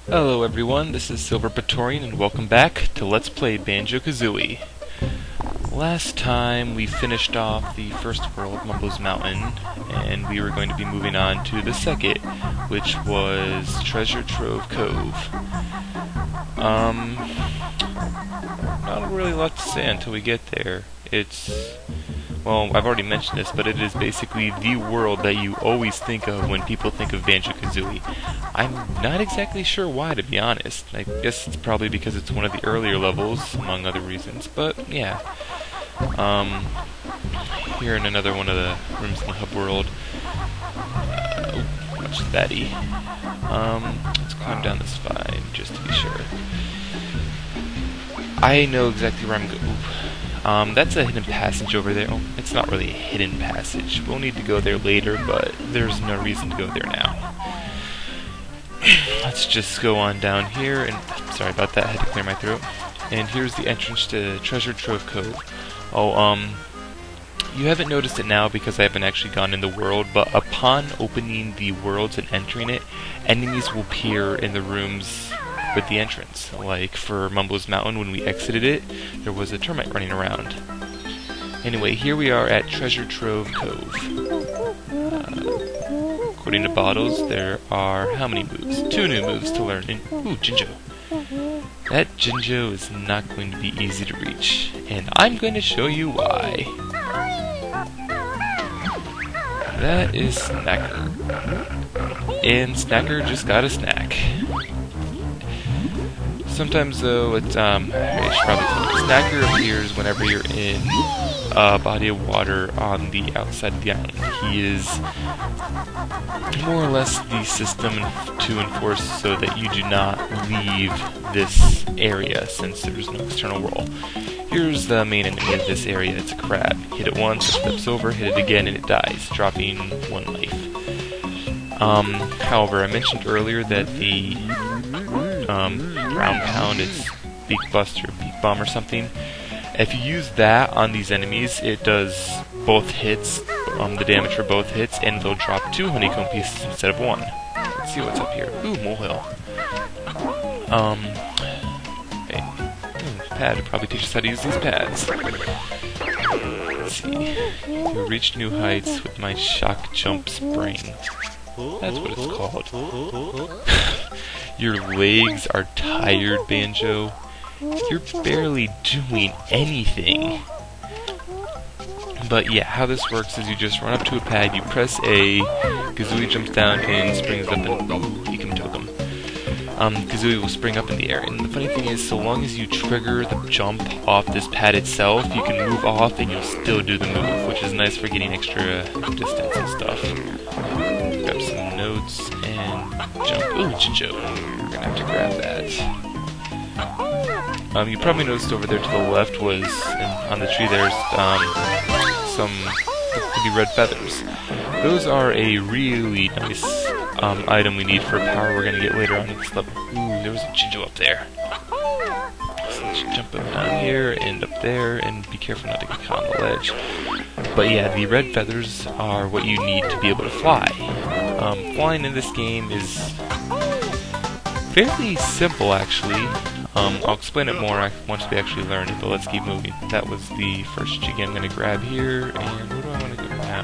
Hello everyone, this is Silver Praetorian and welcome back to Let's Play Banjo Kazooie. Last time we finished off the first world, Mumbo's Mountain, and we were going to be moving on to the second, which was Treasure Trove Cove. Not really a lot to say until we get there. Well, I've already mentioned this, but it is basically the world that you always think of when people think of Banjo Kazooie. I'm not exactly sure why, to be honest. I guess it's probably because it's one of the earlier levels, among other reasons, but yeah. Here in another one of the rooms in the hub world. Watch thatty. Let's climb down this vine, just to be sure. I know exactly where I'm going. That's a hidden passage over there. Oh, it's not really a hidden passage. We'll need to go there later, but there's no reason to go there now. Let's just go on down here, and sorry about that, I had to clear my throat. And here's the entrance to Treasure Trove Cove. Oh, you haven't noticed it now because I haven't actually gone in the world, but upon opening the worlds and entering it, enemies will appear in the rooms with the entrance. Like for Mumbo's Mountain, when we exited it, there was a termite running around. Anyway, here we are at Treasure Trove Cove. According to Bottles, there are how many moves? 2 new moves to learn. And, ooh, Jinjo. That Jinjo is not going to be easy to reach, and I'm going to show you why. That is Snacker. And Snacker just got a snack. Sometimes though, it's, I should probably tell you, Snacker appears whenever you're in a body of water on the outside of the island. He is more or less the system to enforce so that you do not leave this area, since there's no external wall. Here's the main enemy of this area. It's a crab. Hit it once, it flips over, hit it again, and it dies, dropping 1 life. However, I mentioned earlier that the ground pound is Beak Buster, Beak Bomb or something. If you use that on these enemies, it does both hits, the damage for both hits, and they'll drop 2 honeycomb pieces instead of 1. Let's see what's up here. Ooh, molehill. Okay. Pad would probably teach us how to use these pads. Let's see. You reach new heights with my shock jump spring. That's what it's called. Your legs are tired, Banjo. You're barely doing anything. But yeah, how this works is you just run up to a pad, you press A, Kazooie jumps down and springs up and ooh, you can totem. Kazooie will spring up in the air. And the funny thing is, so long as you trigger the jump off this pad itself, you can move off and you'll still do the move, which is nice for getting extra distance and stuff. Grab some notes and jump. Ooh, Jinjo. We're gonna have to grab that. You probably noticed over there to the left was, on the tree there's some, could be red feathers. Those are a really nice item we need for power we're gonna get later on in this level. Ooh, there was a Jinjo up there. So let's jump up down here and up there, and be careful not to get caught on the ledge. But yeah, the red feathers are what you need to be able to fly. Flying in this game is fairly simple, actually. I'll explain it more once we actually learn it, but let's keep moving. That was the first jiggy I'm going to grab here, and where do I want to go now?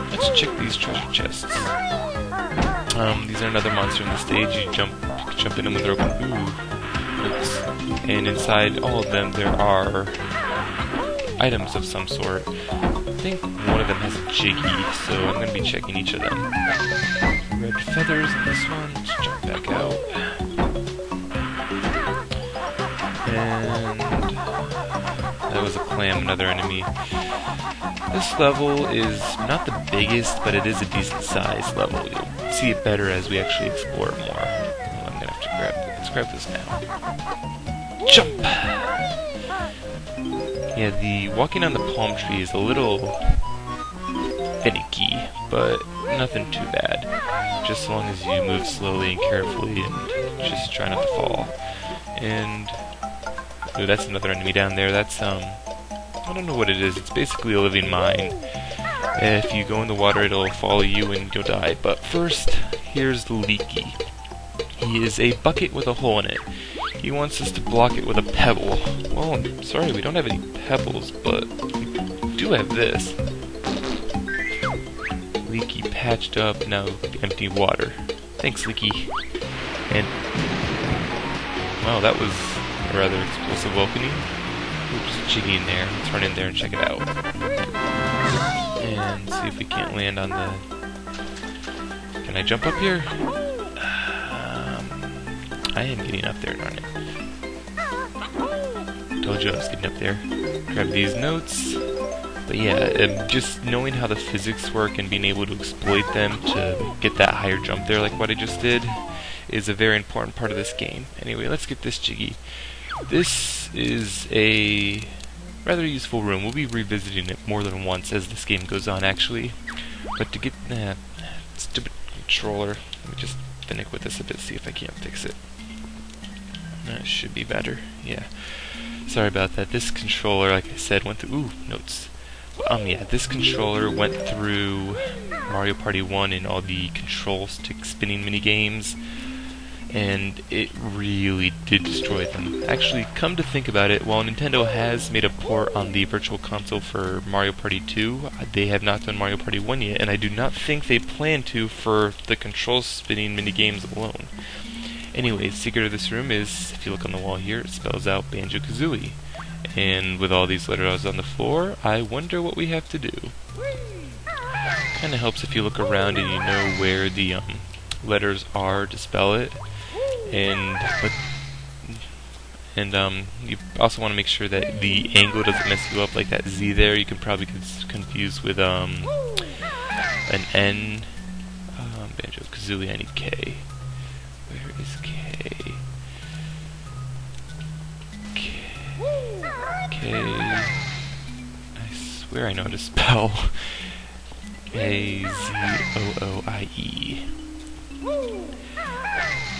Let's check these treasure chests. These are another monster in the stage. You can jump in them when they're open. Ooh. Oops. And inside all of them there are items of some sort. I think one of them has a jiggy, so I'm going to be checking each of them. Red feathers in this one. Let's jump back out. And that was a clam, another enemy. This level is not the biggest, but it is a decent sized level. You'll see it better as we actually explore it more. Well, I'm gonna have to grab this. Let's grab this now. Jump! Yeah, the walking on the palm tree is a little finicky, but nothing too bad. Just as long as you move slowly and carefully and just try not to fall. And ooh, that's another enemy down there. That's I don't know what it is. It's basically a living mine. If you go in the water, it'll follow you and you'll die. But first, here's Leaky. He is a bucket with a hole in it. He wants us to block it with a pebble. Well, I'm sorry, we don't have any pebbles, but we do have this. Leaky patched up, now empty water. Thanks, Leaky. And wow, that was a rather explosive welcoming. Oops, Jiggy in there. Let's run in there and check it out. And see if we can't land on the... Can I jump up here? I am getting up there, darn it. Told you I was getting up there. Grab these notes. But yeah, just knowing how the physics work and being able to exploit them to get that higher jump there like what I just did is a very important part of this game. Anyway, let's get this Jiggy. This is a rather useful room. We'll be revisiting it more than once as this game goes on, actually. But to get... stupid controller. Let me just finick with this a bit, see if I can't fix it. That should be better. Yeah. Sorry about that. This controller, like I said, went through... Ooh, notes. Yeah, this controller went through Mario Party 1 and all the control stick spinning mini games, and it really did destroy them. Actually, come to think about it, while Nintendo has made a port on the Virtual Console for Mario Party 2, they have not done Mario Party 1 yet, and I do not think they plan to for the control spinning mini games alone. Anyway, the secret of this room is, if you look on the wall here, it spells out Banjo Kazooie. And with all these letters on the floor, I wonder what we have to do. Kinda helps if you look around and you know where the letters are to spell it. And you also want to make sure that the angle doesn't mess you up, like that Z there. You can probably get confused with an N. Banjo Kazooie, I need K. Where is K? I swear I know how to spell A-Z-O-O-I-E.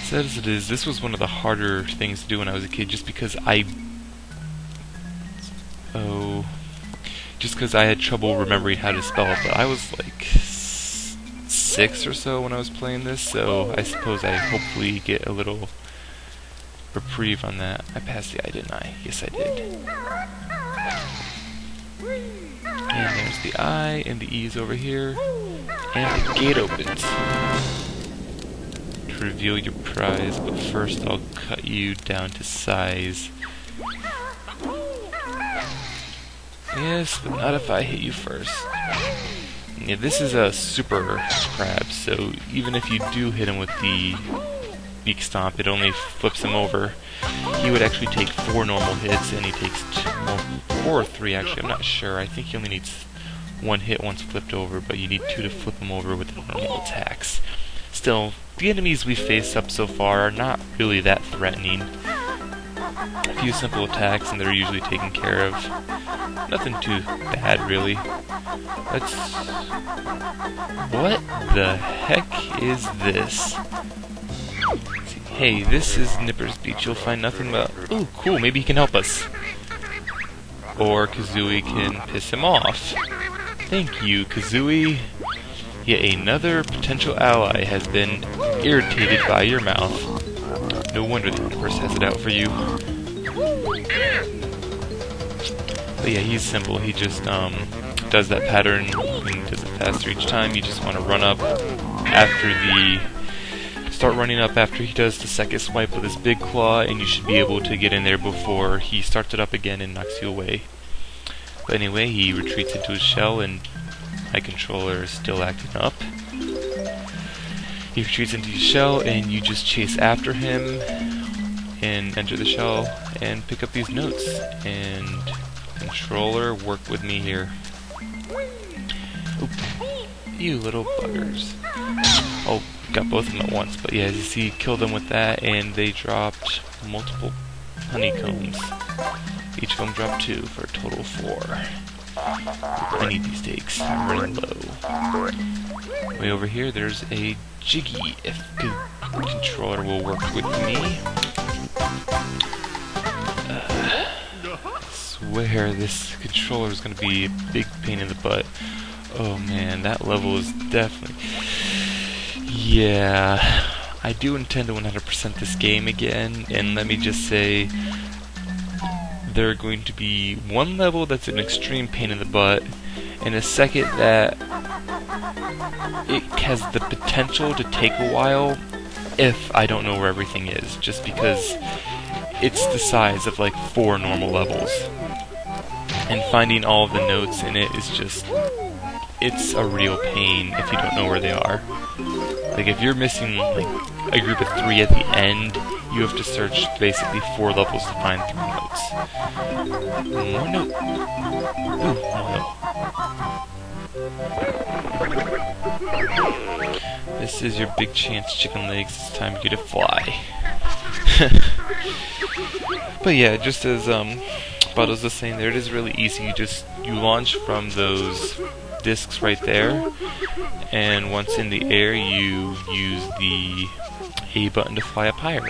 Sad as it is, this was one of the harder things to do when I was a kid, just because I had trouble remembering how to spell it. But I was like 6 or so when I was playing this, so I suppose I hopefully get a little reprieve on that. I passed the I, didn't I? Yes, I did. And there's the I, and the E is over here. And the gate opens. To reveal your prize, but first I'll cut you down to size. Yes, but not if I hit you first. Yeah, this is a super crab, so even if you do hit him with the beak stomp, it only flips him over. He would actually take 4 normal hits, and he takes 4 or 3 actually, I'm not sure. I think he only needs 1 hit once flipped over, but you need 2 to flip him over with the normal attacks. Still, the enemies we faced up so far are not really that threatening. A few simple attacks and they're usually taken care of. Nothing too bad really. What the heck is this? Hey, this is Nipper's Beach. You'll find nothing but... Ooh, cool, maybe he can help us. Or Kazooie can piss him off. Thank you, Kazooie. Yet another potential ally has been irritated by your mouth. No wonder the universe has it out for you. But yeah, he's simple. He just does that pattern and does it faster each time. You just want to run up after the... Start running up after he does the second swipe with his big claw, and you should be able to get in there before he starts it up again and knocks you away. But anyway, he retreats into his shell, and my controller is still acting up. He retreats into his shell, and you just chase after him, and enter the shell, and pick up these notes. And controller, work with me here. Oop. You little buggers. Oh, got both of them at once, but yeah, as you see, killed them with that, and they dropped multiple honeycombs. Each of them dropped 2 for a total of 4. I need these takes. I'm running low. Way over here, there's a Jiggy. If the controller will work with me. I swear this controller is going to be a big pain in the butt. Oh man, that level is definitely... Yeah, I do intend to 100% this game again, and let me just say, there are going to be one level that's an extreme pain in the butt, and a second that it has the potential to take a while if I don't know where everything is, just because it's the size of like 4 normal levels. And finding all of the notes in it is just, it's a real pain if you don't know where they are. Like if you're missing like a group of 3 at the end, you have to search basically 4 levels to find 3 notes. One note. Ooh, one note. This is your big chance, chicken legs. It's time for you to fly. But yeah, just as Buttles was saying there, it is really easy. You launch from those discs right there, and once in the air, you use the A button to fly up higher.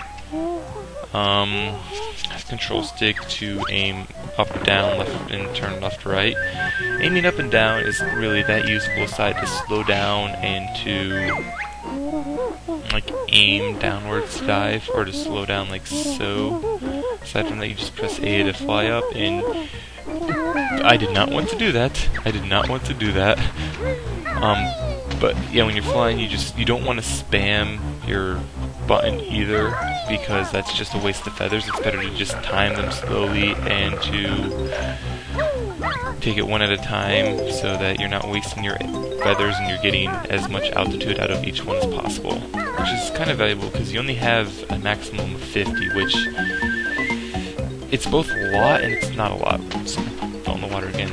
Control stick to aim up, down, left, and turn left, right. Aiming up and down is really that useful aside to slow down and to like aim downwards to dive, or to slow down like so. Aside from that, you just press A to fly up, and I did not want to do that. But yeah, when you're flying, you don't want to spam your button either, because that's just a waste of feathers. It's better to just time them slowly and to take it one at a time so that you're not wasting your feathers and you're getting as much altitude out of each one as possible, which is kind of valuable because you only have a maximum of 50, which it's both a lot and it's not a lot. So, fall in the water again.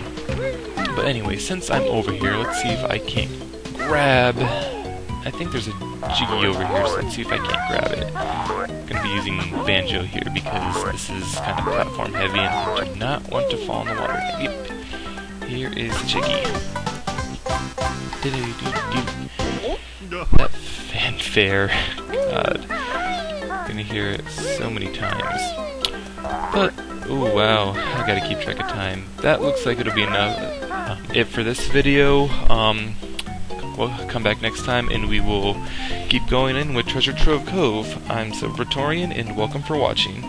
But anyway, since I'm over here, let's see if I can't grab... I think there's a Jiggy over here, so let's see if I can't grab it. I'm going to be using Banjo here because this is kind of platform heavy and I do not want to fall in the water. Yep. Here is Jiggy. That fanfare. God. I'm going to hear it so many times. But, oh wow, I gotta keep track of time. That looks like it'll be enough. It for this video. We'll come back next time and we will keep going in with Treasure Trove Cove. I'm Silvertorian and welcome for watching.